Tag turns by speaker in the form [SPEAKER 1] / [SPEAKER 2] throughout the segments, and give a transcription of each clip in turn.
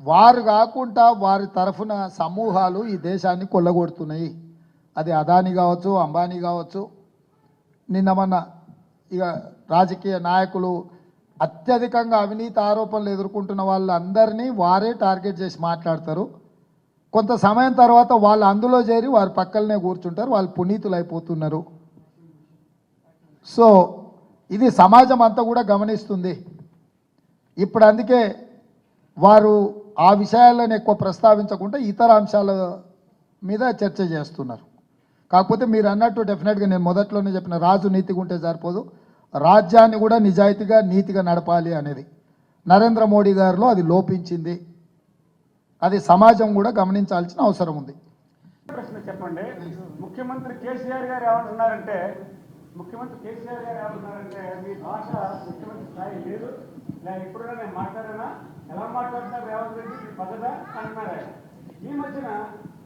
[SPEAKER 1] వారు కాకుండా వారి తరఫున సమూహాలు ఈ దేశాన్ని కొల్లగొడుతున్నాయి. అది అదాని కావచ్చు, అంబానీ కావచ్చు. నిన్న మొన్న ఇక రాజకీయ నాయకులు అత్యధికంగా అవినీతి ఆరోపణలు ఎదుర్కొంటున్న వాళ్ళందరినీ వారే టార్గెట్ చేసి మాట్లాడతారు. కొంత సమయం తర్వాత వాళ్ళు అందులో చేరి వారి పక్కలనే కూర్చుంటారు, వాళ్ళు పునీతులు అయిపోతున్నారు. సో ఇది సమాజం అంతా కూడా గమనిస్తుంది. ఇప్పుడు అందుకే వారు ఆ విషయాలను ఎక్కువ ప్రస్తావించకుండా ఇతర అంశాల మీద చర్చ చేస్తున్నారు. కాకపోతే మీరు అన్నట్టు డెఫినెట్గా నేను మొదట్లోనే చెప్పిన రాజు నీతిగా ఉంటే సరిపోదు, రాజ్యాన్ని కూడా నిజాయితీగా నీతిగా నడపాలి అనేది నరేంద్ర మోడీ గారిలో అది లోపించింది. అది సమాజం కూడా గమనించాల్సిన అవసరం ఉంది.
[SPEAKER 2] ప్రశ్న చెప్పండి. ముఖ్యమంత్రి కేసీఆర్ గారు ఏమంటున్నారంటే మీ భాష ముఖ్యమంత్రి స్థాయి లేదు, నేను ఎప్పుడైనా నేను మాట్లాడానా, ఎలా మాట్లాడుతున్నారు రేవంత్ రెడ్డి, మీ పద్ధత అంటున్నారు. ఈ మధ్యన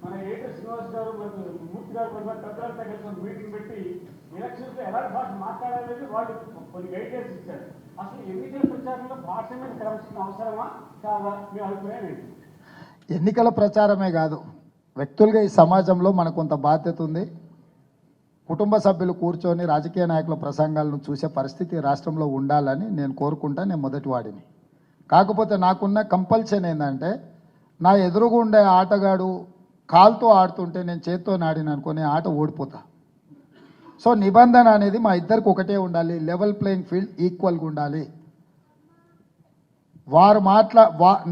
[SPEAKER 2] మన ఏటీ శ్రీనివాస్ గారు మరియు మూర్తి గారు పెద్దలంతా కలిసి మీటింగ్ పెట్టి ఎలక్షన్స్ ఎలాంటి భాష మాట్లాడాలని వాళ్ళు కొన్ని గైడ్లైన్స్ ఇచ్చారు. అసలు ఎన్నికల ప్రచారంలో భాష మీద క్రమశిక్షణ అవసరమా కాదా, మీ అభిప్రాయం ఏంటి?
[SPEAKER 1] ఎన్నికల ప్రచారమే కాదు, వ్యక్తులుగా ఈ సమాజంలో మనకు కొంత బాధ్యత ఉంది. కుటుంబ సభ్యులు కూర్చొని రాజకీయ నాయకుల ప్రసంగాలను చూసే పరిస్థితి రాష్ట్రంలో ఉండాలని నేను కోరుకుంటా. నేను మొదటి వాడిని. కాకపోతే నాకున్న కంపల్షన్ ఏంటంటే, నా ఎదురుగా ఉండే ఆటగాడు కాలుతో ఆడుతుంటే నేను చేత్తో నాడిన అనుకునే ఆట ఓడిపోతా. సో నిబంధన అనేది మా ఇద్దరికి ఒకటే ఉండాలి, లెవెల్ ప్లేయింగ్ ఫీల్డ్ ఈక్వల్గా ఉండాలి. వారు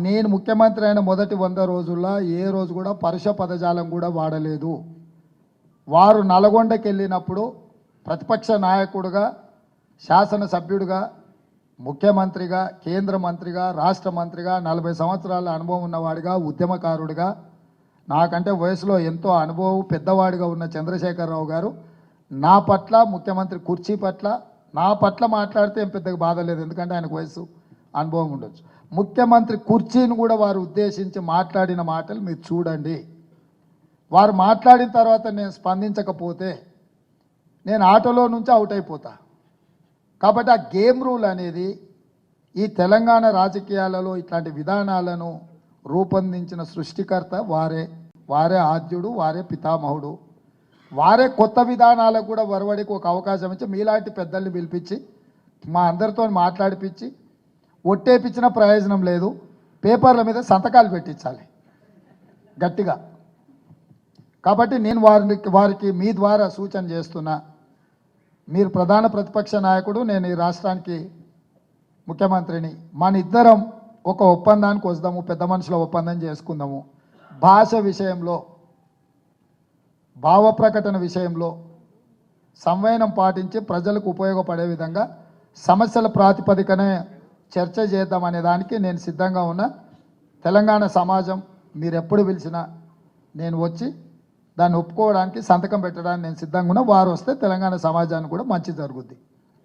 [SPEAKER 1] నేను ముఖ్యమంత్రి అయిన మొదటి 100 రోజుల్లో ఏ రోజు కూడా పరుష పదజాలం కూడా వాడలేదు. వారు నల్గొండకి వెళ్ళినప్పుడు ప్రతిపక్ష నాయకుడిగా, శాసనసభ్యుడిగా, ముఖ్యమంత్రిగా, కేంద్ర మంత్రిగా, రాష్ట్ర మంత్రిగా, 40 సంవత్సరాల అనుభవం ఉన్నవాడిగా, ఉద్యమకారుడిగా, నాకంటే వయసులో ఎంతో అనుభవం పెద్దవాడిగా ఉన్న చంద్రశేఖరరావు గారు నా పట్ల, ముఖ్యమంత్రి కుర్చీ పట్ల, నా పట్ల మాట్లాడితే ఏం పెద్దగా బాధ లేదు, ఎందుకంటే ఆయనకు వయసు అనుభవం ఉండొచ్చు. ముఖ్యమంత్రి కుర్చీని కూడా వారు ఉద్దేశించి మాట్లాడిన మాటలు మీరు చూడండి. వారు మాట్లాడిన తర్వాత నేను స్పందించకపోతే నేను ఆటోలో నుంచి అవుట్ అయిపోతా. కాబట్టి ఆ గేమ్ రూల్ అనేది ఈ తెలంగాణ రాజకీయాలలో ఇట్లాంటి విధానాలను రూపొందించిన సృష్టికర్త వారే ఆద్యుడు, వారే పితామహుడు. వారే కొత్త విధానాలకు కూడా వరవడికి ఒక అవకాశం ఇచ్చి మీలాంటి పెద్దల్ని పిలిపించి మా అందరితో మాట్లాడిపించి ఒట్టేపించిన ప్రయోజనం లేదు, పేపర్ల మీద సంతకాలు పెట్టించాలి గట్టిగా. కాబట్టి నేను వారికి మీ ద్వారా సూచన చేస్తున్నా, మీరు ప్రధాన ప్రతిపక్ష నాయకుడు, నేను ఈ రాష్ట్రానికి ముఖ్యమంత్రిని. మన ఇద్దరం ఒక ఒప్పందానికి వస్తాము, పెద్ద మనుషుల ఒప్పందం చేసుకుందాము. భాష విషయంలో, భావ ప్రకటన విషయంలో సంవయనం పాటించి ప్రజలకు ఉపయోగపడే విధంగా సమస్యల ప్రాతిపదికనే చర్చ చేద్దామనే దానికి నేను సిద్ధంగా ఉన్నా. తెలంగాణ సమాజం మీరు ఎప్పుడు పిలిచినా నేను వచ్చి దాన్ని ఒప్పుకోవడానికి, సంతకం పెట్టడానికి నేను సిద్ధంగా ఉన్నా. వారు వస్తే తెలంగాణ సమాజానికి కూడా మంచి జరుగుద్ది.